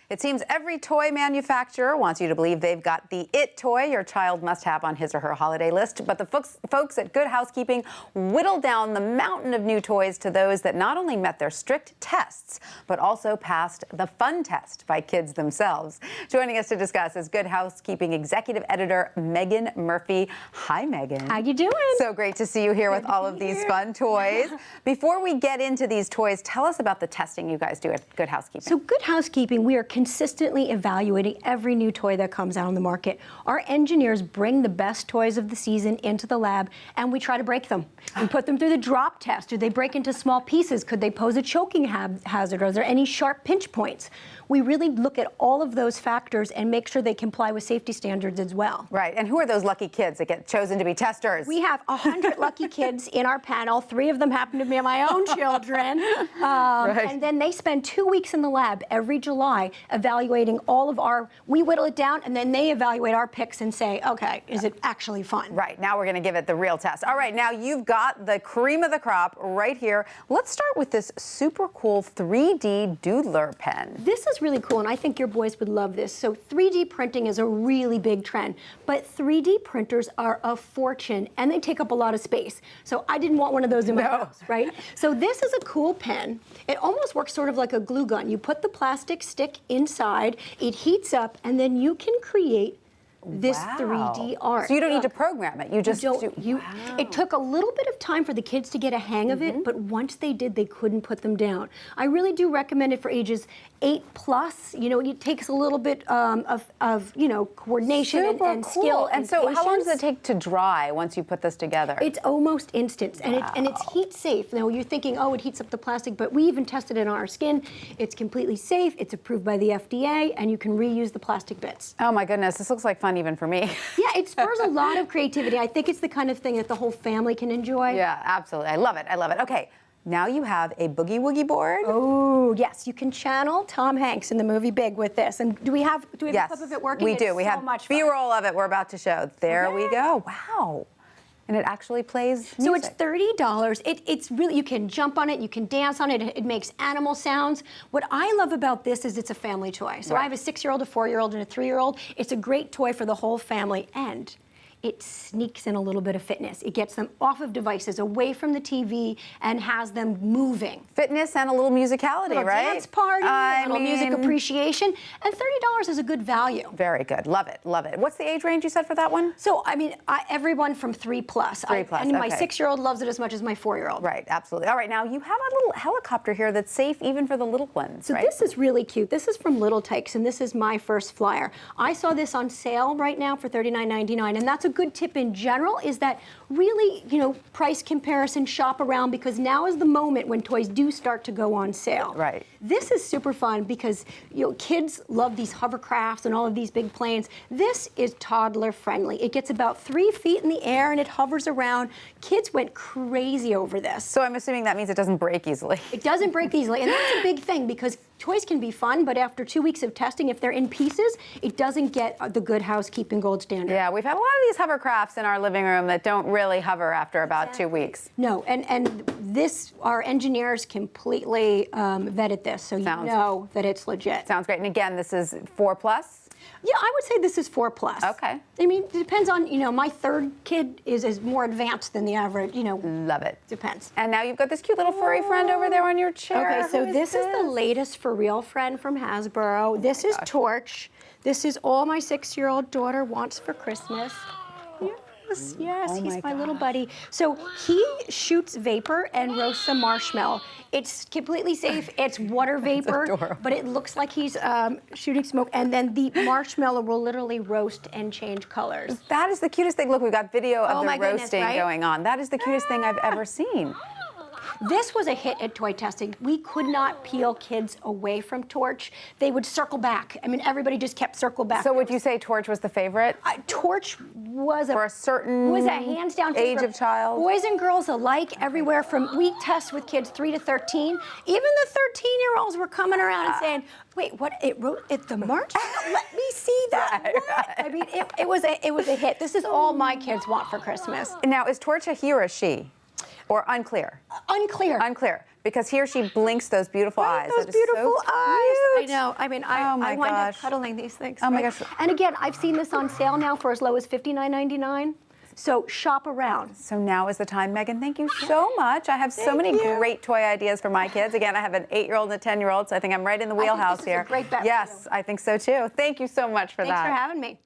It seems every toy manufacturer wants you to believe they've got the it toy your child must have on his or her holiday list. But the folks at Good Housekeeping whittle down the mountain of new toys to those that not only met their strict tests, but also passed the fun test by kids themselves. Joining us to discuss is Good Housekeeping Executive Editor Meaghan Murphy. Hi, Meaghan. How you doing? So great to see you here with all of these fun toys. Before we get into these toys, tell us about the testing you guys do at Good Housekeeping. So Good Housekeeping, we are consistently evaluating every new toy that comes out on the market. Our engineers bring the best toys of the season into the lab, and we try to break them. We put them through the drop test. Do they break into small pieces? Could they pose a choking hazard? Are there any sharp pinch points? We really look at all of those factors and make sure they comply with safety standards as well. Right, and who are those lucky kids that get chosen to be testers? We have 100 lucky kids in our panel. 3 of them happen to be my own children. Right. And then they spend 2 weeks in the lab every July evaluating all of our, we whittle it down, and then they evaluate our picks and say, okay, is it actually fun? Right, now we're gonna give it the real test. All right, now you've got the cream of the crop right here. Let's start with this super cool 3D doodler pen. This is really cool, and I think your boys would love this. So 3D printing is a really big trend, but 3D printers are a fortune, and they take up a lot of space. So I didn't want one of those in my house, right? So this is a cool pen. It almost works sort of like a glue gun. You put the plastic stick inside, it heats up, and then you can create this 3D art. So you don't need to program it. You just do. It took a little bit of time for the kids to get a hang of it, but once they did, they couldn't put them down. I really do recommend it for ages 8+. You know, it takes a little bit of you know, coordination and skill. And so how long does it take to dry once you put this together? It's almost instant, and it's heat safe. Now you're thinking, oh, it heats up the plastic, but we even tested it on our skin. It's completely safe. It's approved by the FDA, and you can reuse the plastic bits. Oh my goodness, this looks like fun even for me. Yeah, it spurs a lot of creativity. I think it's the kind of thing that the whole family can enjoy. Yeah, absolutely. I love it. I love it. Okay, now you have a Boogie Woogie board. Oh, yes. You can channel Tom Hanks in the movie Big with this. And do we have a clip of it working? We do. It's we so have much fun. B-roll of it we're about to show. There we go. Wow. And it actually plays music. So it's $30. It's really, you can jump on it, you can dance on it, it makes animal sounds. What I love about this is it's a family toy. So I have a 6-year-old, a 4-year-old, and a 3-year-old. It's a great toy for the whole family, and it sneaks in a little bit of fitness. It gets them off of devices, away from the TV, and has them moving. Fitness and a little musicality, right? Dance party, a little music appreciation, and $30 is a good value. Very good. Love it. Love it. What's the age range you said for that one? So, I mean, everyone from 3+. 3+, and my 6-year-old loves it as much as my 4-year-old. Right, absolutely. All right, now you have a little helicopter here that's safe even for the little ones, So right? this is really cute. This is from Little Tykes, and this is my first flyer. I saw this on sale right now for $39.99, and that's a good tip in general, is that really, you know, price comparison, shop around, because now is the moment when toys do start to go on sale. Right. This is super fun because, you know, kids love these hovercrafts and all of these big planes. This is toddler friendly. It gets about 3 feet in the air and it hovers around. Kids went crazy over this. So I'm assuming that means it doesn't break easily. It doesn't break easily, and that's a big thing because toys can be fun, but after 2 weeks of testing, if they're in pieces, it doesn't get the Good Housekeeping gold standard. Yeah, we've had a lot of these hovercrafts in our living room that don't really hover after about 2 weeks. No, and this, our engineers completely vetted this, so you know that it's legit. Sounds great. And again, this is 4+? Yeah, I would say this is 4+. Okay. I mean, it depends on, you know, my 3rd kid is more advanced than the average, you know. Love it. Depends. And now you've got this cute little furry friend over there on your chair. Okay, so this is the latest FurReal friend from Hasbro. This is Torch. This is all my 6-year-old daughter wants for Christmas. Yes, he's my little buddy. So he shoots vapor and roasts a marshmallow. It's completely safe. It's water vapor, but it looks like he's shooting smoke. And then the marshmallow will literally roast and change colors. That is the cutest thing. Look, we've got video of the roasting right? going on. That is the cutest thing I've ever seen. This was a hit at toy testing. We could not peel kids away from Torch. They would circle back. I mean, everybody just kept circle back. So would you say Torch was the favorite? Torch was for a certain hands down favorite. Age of child? Boys and girls alike, everywhere from, we test with kids 3 to 13. Even the 13-year-olds were coming around and saying, wait, what, it wrote at the marshmallow? Let me see that. What? I mean, it was a hit. This is all my kids want for Christmas. Now, is Torch a he or a she? Or unclear? Unclear. Unclear. because he or she blinks those beautiful eyes. Those That is beautiful so eyes. I cute. know. I mean, I my wind up gosh. cuddling these things. Oh my right? gosh. And again, I've seen this on sale now for as low as $59.99. So shop around. So now is the time, Meaghan. Thank you so much. I have so many great toy ideas for my kids. Again, I have an 8-year-old and a 10-year-old, so I think I'm right in the wheelhouse this is here. a great bet for yes, you. I think so too. Thank you so much for that. Thanks for having me.